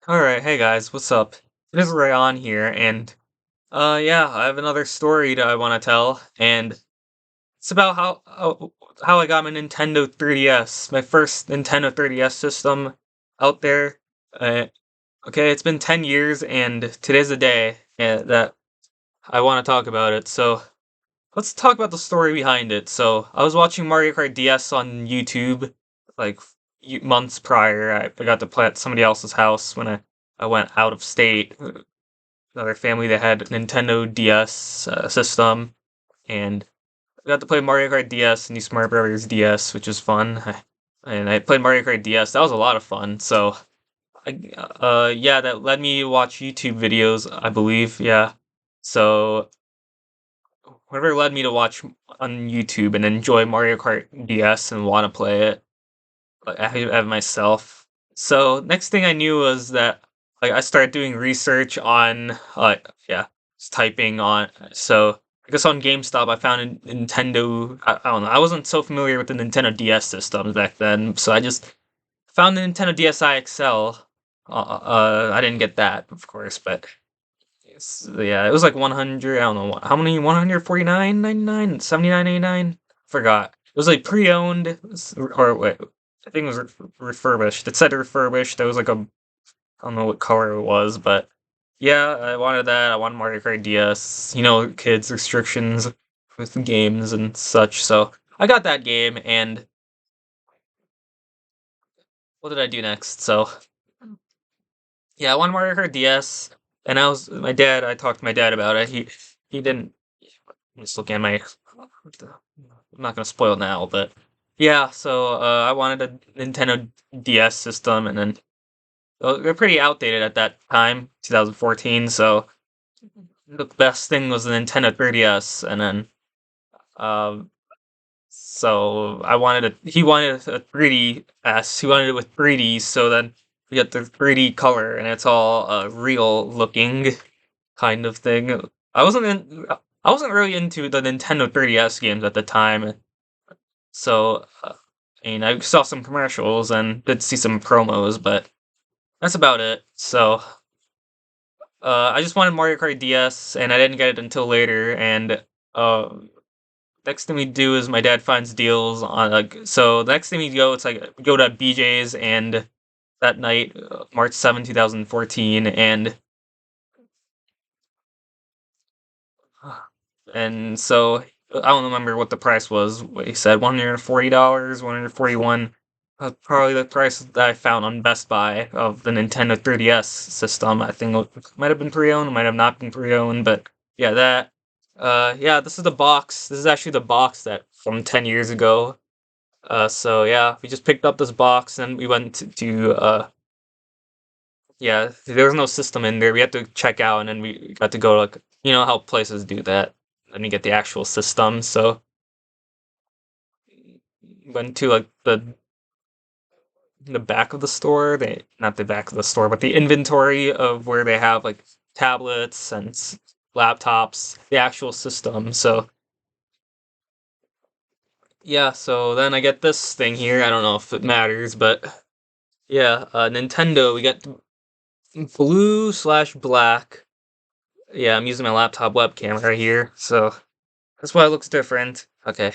Alright, hey guys, what's up? It is Rayon here, and yeah, I have another story that I want to tell, and it's about how I got my Nintendo 3DS, my first Nintendo 3DS system out there. Uh, okay, it's been 10 years, and today's the day that I want to talk about it. So let's talk about the story behind it. So I was watching Mario Kart DS on YouTube, like months prior. I got to play at somebody else's house when I went out of state. Another family that had Nintendo DS system, and I got to play Mario Kart DS and New Smart Brothers DS, which was fun. And I played Mario Kart DS. That was a lot of fun. So, yeah, that led me to watch YouTube videos, I believe. Yeah. So, whatever led me to watch on YouTube and enjoy Mario Kart DS and want to play it, like, I have myself. So next thing I knew was that like I started doing research on yeah, just typing on so I guess on GameStop I found a Nintendo. I don't know. I wasn't so familiar with the Nintendo DS systems back then, so I just found the Nintendo DSi XL. I didn't get that, of course, but yeah, it was like 100. I don't know how many. 149.99, 79.99. Forgot. It was like pre-owned, or wait, I think it was refurbished. It said refurbished. There was like a, I don't know what color it was, but yeah, I wanted that. I wanted Mario Kart DS. You know, kids restrictions with games and such. So I got that game, and what did I do next? So yeah, I wanted Mario Kart DS, and I was my dad. I talked to my dad about it. He didn't. I'm just looking at my. I'm not gonna spoil it now, but yeah. So I wanted a Nintendo DS system, and then they're pretty outdated at that time, 2014. So the best thing was the Nintendo 3DS, and then um, so I wanted a. He wanted a 3DS. He wanted it with 3D. So then we get the 3D color, and it's all real looking kind of thing. I wasn't really into the Nintendo 3DS games at the time, so I mean, I saw some commercials and did see some promos, but that's about it. So I just wanted Mario Kart DS, and I didn't get it until later. And uh, next thing we do is my dad finds deals on like. So the next thing we go, it's like we go to BJ's, and that night, March 7th, 2014, and so I don't remember what the price was. What he said, $140, 141. Probably the price that I found on Best Buy of the Nintendo 3DS system. I think it might have been pre-owned, might have not been pre-owned, but yeah, that. Yeah, this is the box. This is actually the box that from 10 years ago. So yeah, we just picked up this box and we went to yeah, there was no system in there. We had to check out, and then we got to go like how places do that. Then you get the actual system. So went to like the back of the store. They not the back of the store, but the inventory of where they have like tablets and laptops, the actual system. So yeah, so then I get this thing here. I don't know if it matters, but yeah, Nintendo. We got blue slash black. Yeah, I'm using my laptop webcam right here, so that's why it looks different. Okay,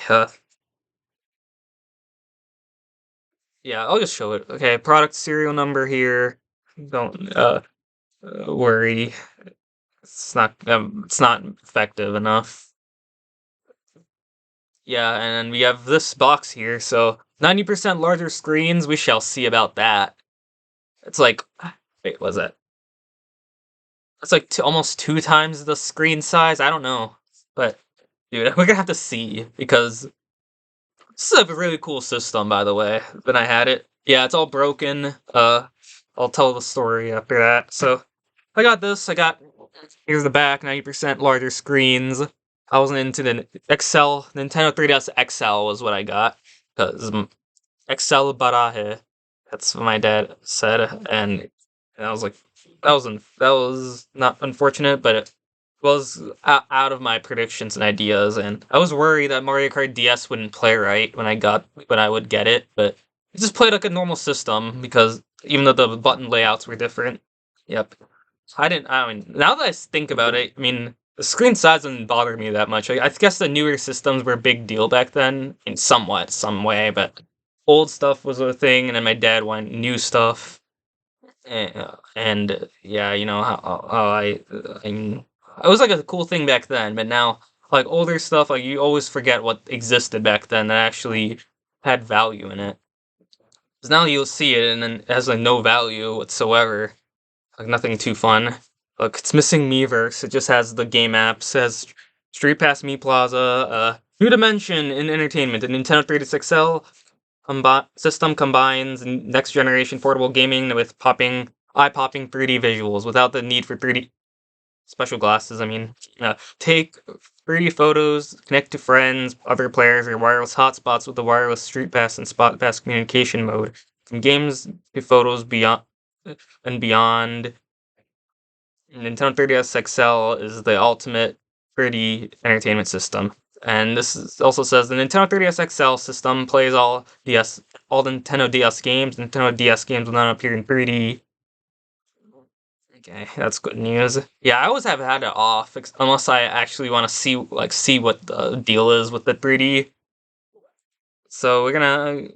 yeah, I'll just show it. Okay, product serial number here. Don't worry. It's not effective enough. Yeah, and then we have this box here, so 90% larger screens, we shall see about that. It's like wait, was it? It's like almost two times the screen size. I don't know. But dude, we're gonna have to see because this is a really cool system, by the way. When I had it, yeah, it's all broken. I'll tell the story after that. So, I got this. Here's the back, 90% larger screens. I wasn't into the XL. Nintendo 3DS XL was what I got because XL Barahe. That's what my dad said, and I was like, that was not unfortunate, but it was out of my predictions and ideas, and I was worried that Mario Kart DS wouldn't play right when I would get it, but it just played like a normal system because even though the button layouts were different. Yep. I mean, now that think about it, I mean, the screen size doesn't bother me that much. I guess the newer systems were a big deal back then, in somewhat, some way, but old stuff was a thing, and then my dad wanted new stuff. And yeah, you know how I mean, it was like a cool thing back then, but now like older stuff, like you always forget what existed back then that actually had value in it. Because now you'll see it and then it has like no value whatsoever, like nothing too fun. Look, it's missing Miiverse. It just has the game apps, says Street Pass Me Plaza, New Dimension in entertainment, the Nintendo 3DS XL system combines next generation portable gaming with eye-popping 3D visuals without the need for 3D special glasses. I mean, take 3D photos, connect to friends, other players, or wireless hotspots with the wireless Street Pass and Spot Pass communication mode. From games to photos beyond. Nintendo 3DS XL is the ultimate 3D entertainment system. And also says the Nintendo 3DS XL system plays all Nintendo DS games. Nintendo DS games will not appear in 3D. Okay, that's good news. Yeah, I always have had it off unless I actually want to see what the deal is with the 3D. So we're gonna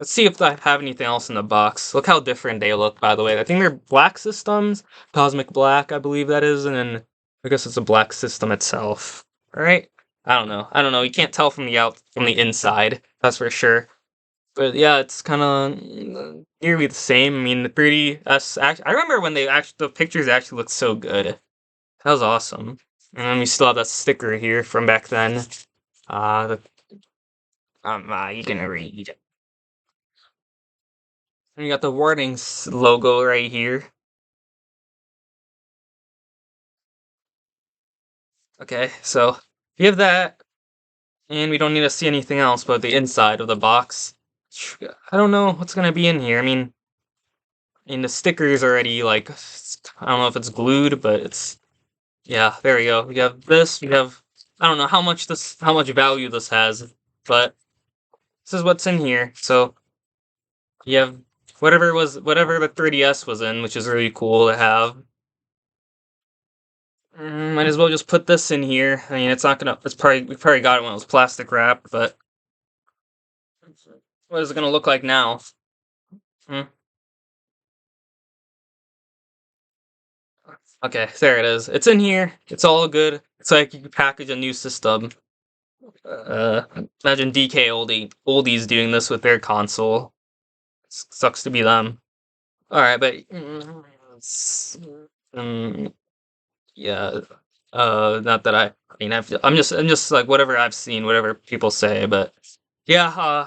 let's see if I have anything else in the box. Look how different they look, by the way. I think they're black systems. Cosmic Black, I believe that is, and then I guess it's a black system itself. Alright? I don't know. I don't know. You can't tell from the inside, that's for sure. But yeah, it's kinda nearly the same. I mean the 3DS I remember when the pictures actually looked so good. That was awesome. And then we still have that sticker here from back then. The you can read. And you got the warnings logo right here. Okay, so we have that, and we don't need to see anything else but the inside of the box. I don't know what's gonna be in here. I mean the sticker's already like I don't know if it's glued, but it's yeah. There we go. We have this. We have I don't know how much value this has, but this is what's in here. So you have whatever the 3DS was in, which is really cool to have. Might as well just put this in here. I mean, we probably got it when it was plastic wrapped, but what is it gonna look like now? Hmm. Okay, there it is. It's in here. It's all good. It's like you could package a new system. Uh, Imagine DK oldies doing this with their console. Sucks to be them. All right, but mm, yeah. Not that I mean, I'm just like whatever I've seen, whatever people say, but yeah.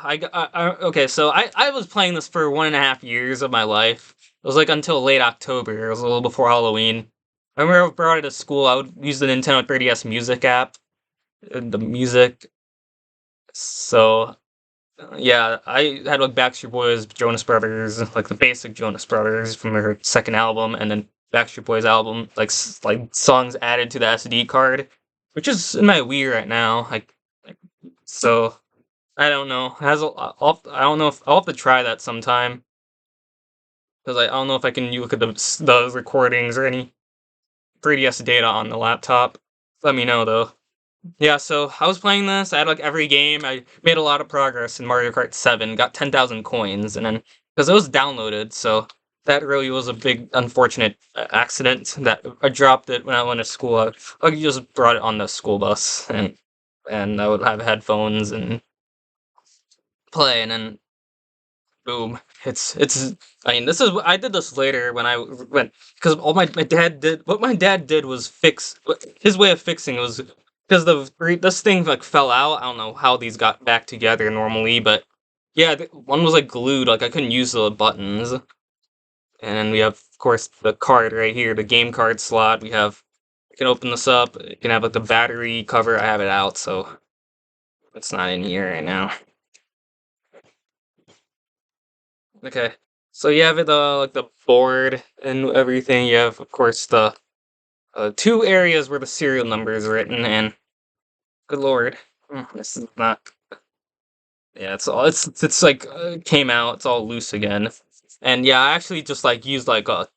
Okay. So I was playing this for 1.5 years of my life. It was like until late October. It was a little before Halloween. I remember I brought it to school. I would use the Nintendo 3DS Music app, the music. So yeah, I had like Backstreet Boys, Jonas Brothers, like the basic Jonas Brothers from their second album, and then Backstreet Boys album, like songs added to the SD card, which is in my Wii right now. Like so, I don't know. It has a, I don't know if I'll have to try that sometime because I don't know if I can look at the recordings or any 3DS data on the laptop. Let me know though. Yeah, so I was playing this. I had like every game. I made a lot of progress in Mario Kart 7. Got 10,000 coins, and then because it was downloaded, so that really was a big unfortunate accident that I dropped it when I went to school. I just brought it on the school bus, and I would have headphones and play, and then boom. It's. I mean, I did this later when I went because all my dad did. What my dad did was fix. His way of fixing was because this thing like fell out. I don't know how these got back together normally, but yeah, one was like glued. Like I couldn't use the buttons. And then we have, of course, the card right here, the game card slot. You can open this up. You can have like the battery cover. I have it out, so it's not in here right now. Okay. So you have like the board and everything. You have, of course, the two areas where the serial number is written. And good lord, this is not. Yeah, it's like came out. It's all loose again. And yeah, I actually just like used like a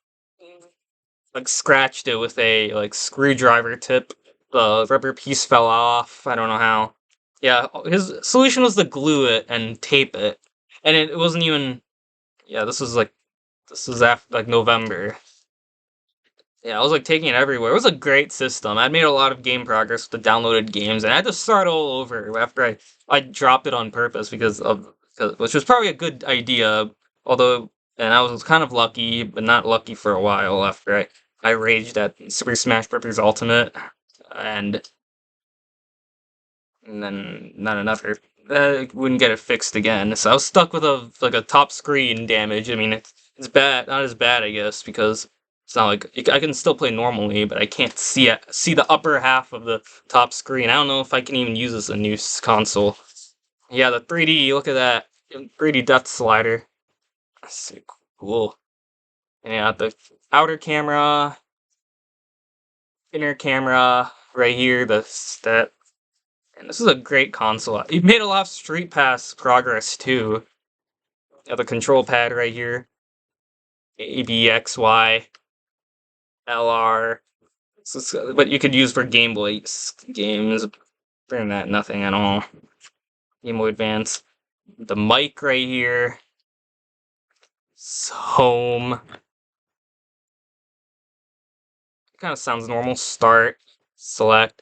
like scratched it with a like screwdriver tip. The rubber piece fell off. I don't know how. Yeah, his solution was to glue it and tape it, and it wasn't even. Yeah, this was after like November. Yeah, I was like taking it everywhere. It was a great system. I made a lot of game progress with the downloaded games, and I had to start all over after I dropped it on purpose which was probably a good idea. Although, and I was kind of lucky, but not lucky for a while after I raged at Super Smash Bros. Ultimate, and and then not another. Wouldn't get it fixed again, so I was stuck with a top screen damage. I mean, it's bad, not as bad, I guess, because it's not like I can still play normally, but I can't see the upper half of the top screen. I don't know if I can even use this in a new console. Yeah, the 3D. Look at that 3D depth slider. That's so cool. And yeah, the outer camera, inner camera, right here. That And this is a great console. You've made a lot of Street Pass progress too. Yeah, the control pad right here. A, B, X, Y, L, R. What you could use for Game Boy games. Other than that, nothing at all. Game Boy Advance. The mic right here. Home. Kind of sounds normal. Start. Select.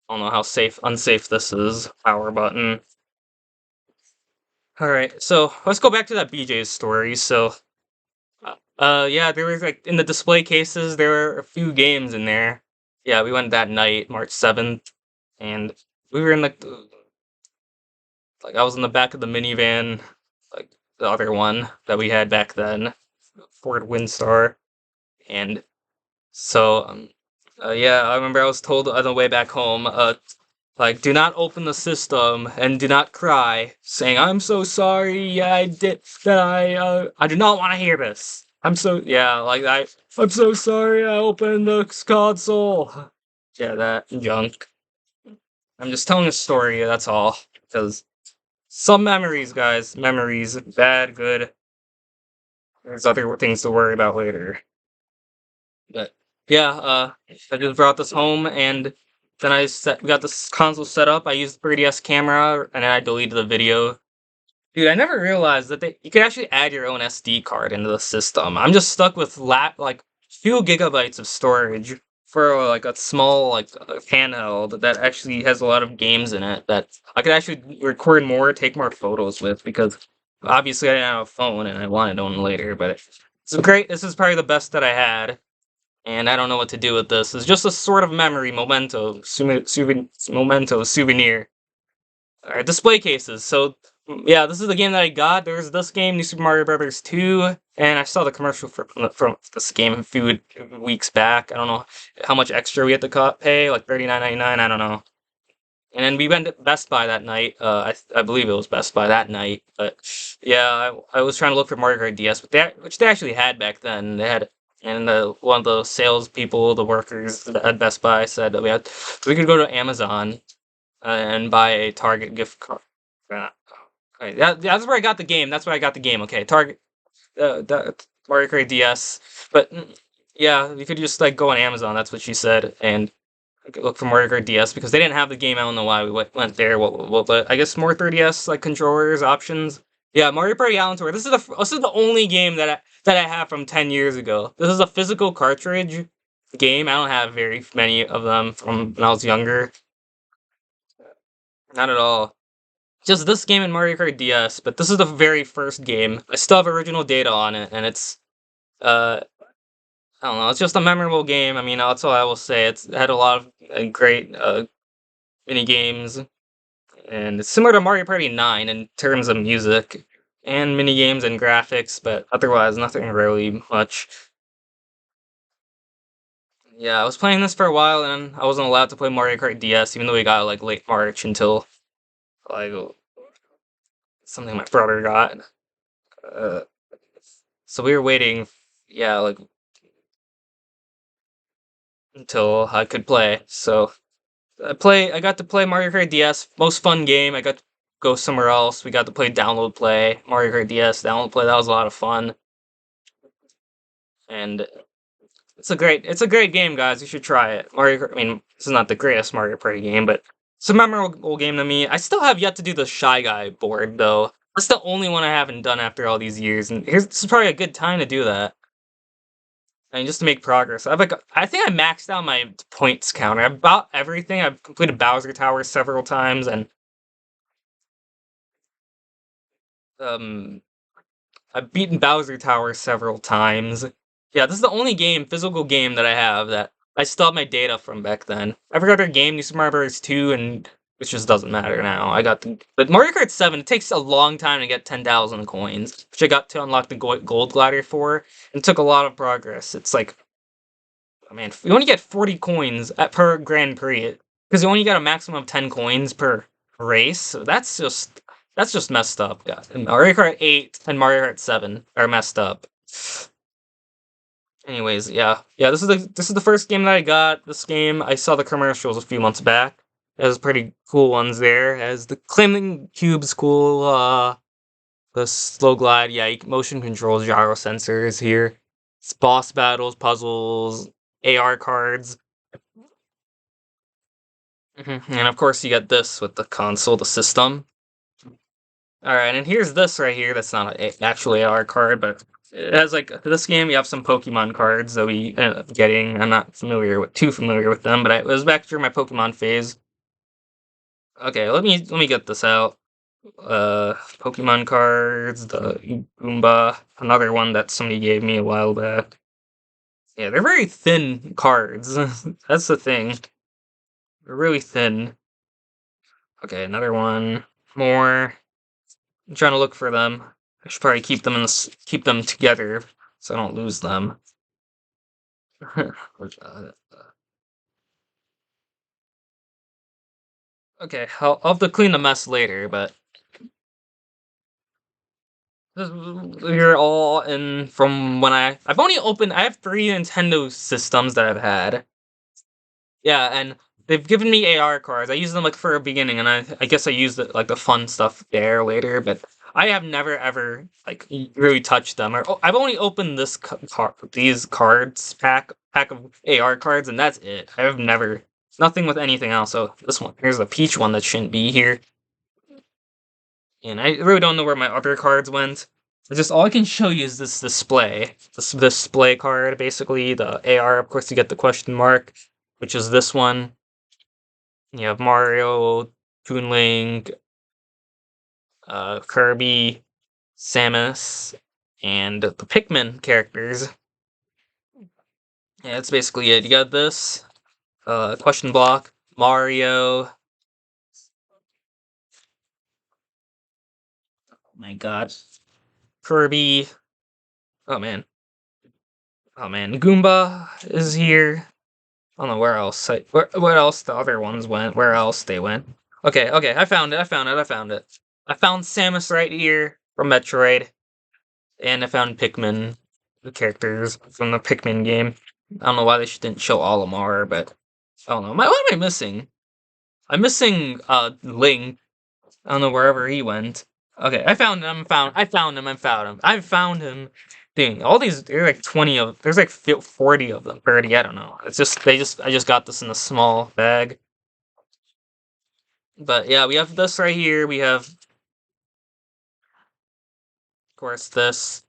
I don't know how unsafe this is. Power button. Alright, so let's go back to that BJ's story. So, yeah, there was like in the display cases, there were a few games in there. Yeah, we went that night, March 7th, and we were in like I was in the back of the minivan, like the other one that we had back then, Ford Windstar, and so yeah, I remember I was told on the way back home, like, do not open the system and do not cry, saying, I'm so sorry, yeah, I do not want to hear this. I'm so sorry I opened the console. Yeah, that junk. I'm just telling a story, that's all. Because some memories, guys, memories, bad, good. There's other things to worry about later. But yeah, I just brought this home and then we got this console set up. I used the 3DS camera and then I deleted the video. Dude, I never realized that you could actually add your own SD card into the system. I'm just stuck with like few gigabytes of storage for like a small like handheld that actually has a lot of games in it that I could actually record more, take more photos with because obviously I didn't have a phone and I wanted one later. But it's great. This is probably the best that I had and I don't know what to do with this. It's just a sort of memory memento souvenir. Alright, display cases. So yeah, this is the game that I got. There's this game, New Super Mario Brothers 2, and I saw the commercial from this game a few weeks back. I don't know how much extra we had to pay, like $39.99. I don't know. And then we went to Best Buy that night. I believe it was Best Buy that night. But yeah, I was trying to look for Mario Kart DS, which they actually had back then. They had, and one of the salespeople, the workers at Best Buy said that we could go to Amazon and buy a Target gift card. Okay, that's where I got the game. That's where I got the game. Okay, Target, Mario Kart DS. But yeah, you could just like go on Amazon. That's what she said, and look for Mario Kart DS because they didn't have the game. I don't know why we went there. But I guess more 3DS like controllers options. Yeah, Mario Party Island Tour. This is the only game that I have from 10 years ago. This is a physical cartridge game. I don't have very many of them from when I was younger. Not at all. Just this game and Mario Kart DS, but this is the very first game. I still have original data on it, and it's uh I don't know. It's just a memorable game. I mean, that's all I will say. It had a lot of great mini games, and it's similar to Mario Party 9 in terms of music and mini games and graphics, but otherwise nothing really much. Yeah, I was playing this for a while, and I wasn't allowed to play Mario Kart DS, even though we got like late March until like something my brother got. Uh, so we were waiting, yeah, like until I could play. So I got to play Mario Kart DS, most fun game. I got to go somewhere else. We got to play download play, Mario Kart DS download play. That was a lot of fun. And It's a great game, guys. You should try it. I mean, this is not the greatest Mario Party game, but it's a memorable game to me. I still have yet to do the Shy Guy board, though. That's the only one I haven't done after all these years, and this is probably a good time to do that. I mean, just to make progress. I think I maxed out my points counter. I've bought everything. I've completed Bowser Tower several times, and um, I've beaten Bowser Tower several times. Yeah, this is the only physical game that I have that I still have my data from back then. Every other game, New Super Mario Bros. 2, and which just doesn't matter now. But Mario Kart 7, it takes a long time to get 10,000 coins, which I got to unlock the gold glider for, and it took a lot of progress. It's like, oh man, you only get 40 coins per Grand Prix, because you only get a maximum of 10 coins per race, so that's just messed up, guys. And Mario Kart 8 and Mario Kart 7 are messed up. Anyways, yeah. This is the first game that I got. This game I saw the commercials a few months back. It has pretty cool ones there. It has the claiming cube's cool. The slow glide. Yeah, motion controls, gyro sensors here. It's boss battles, puzzles, AR cards. And of course, you get this with the console, the system. Alright, and here's this right here. That's not an actual AR card, but it has like this game. You have some Pokemon cards that we ended up getting. I'm not too familiar with them, but it was back during my Pokemon phase. Okay, let me get this out. Pokemon cards, the Goomba, another one that somebody gave me a while back. Yeah, they're very thin cards. That's the thing. They're really thin. Okay, another one. More. I'm trying to look for them. I should probably keep them together so I don't lose them. Okay, I'll have to clean the mess later, but you're all in from when I've only opened. I have 3 Nintendo systems that I've had. Yeah, and they've given me AR cards. I use them like for a beginning, and I guess I use like the fun stuff there later. But I have never ever like really touched them. I've only opened these cards pack of AR cards, and that's it. I have never nothing with anything else. So this one here's the Peach one that shouldn't be here, and I really don't know where my other cards went. It's just all I can show you is this display. This display card, basically the AR. Of course, you get the question mark, which is this one. You have Mario, Toon Link, Kirby, Samus, and the Pikmin characters. Yeah, that's basically it. You got this question block, Mario. Oh my god, Kirby. Oh man, oh man, Goomba is here. I don't know where else. Where else the other ones went? Where else they went? Okay, I found it. I found it. I found Samus right here from Metroid, and I found Pikmin, the characters from the Pikmin game. I don't know why they didn't show Olimar, but I don't know. What am I missing? I'm missing Link. I don't know wherever he went. Okay, I found him. I found him. Dang, all these there's like 20 of there's like 40 of them. 30, I don't know. It's just I just got this in a small bag. But yeah, we have this right here. We have of course this.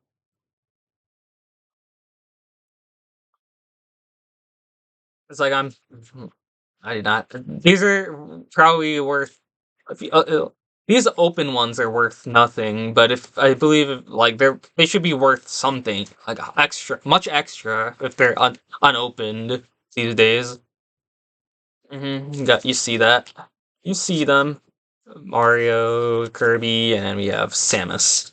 It's like I did not. These are probably worth. If these open ones are worth nothing, but if I believe like they should be worth something like much extra if they're unopened these days. You see that? You see them, Mario, Kirby, and we have Samus.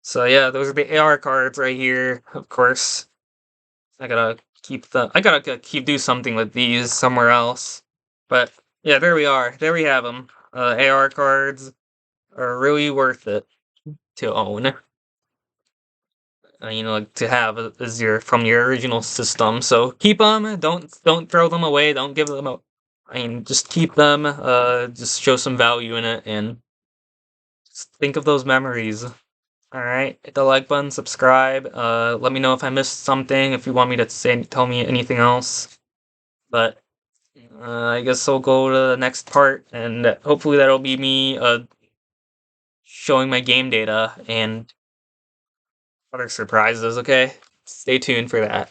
So yeah, those are the AR cards right here. Of course, I gotta I gotta keep do something with these somewhere else. But yeah, there we are. There we have them. AR cards are really worth it to own. Like to have as your from your original system. So keep them. Don't throw them away. Don't give them up. I mean, just keep them. Just show some value in it, and just think of those memories. Alright, hit the like button, subscribe. Let me know if I missed something, if you want me to tell me anything else. But I guess I'll go to the next part, and hopefully that'll be me showing my game data and other surprises. Okay, stay tuned for that.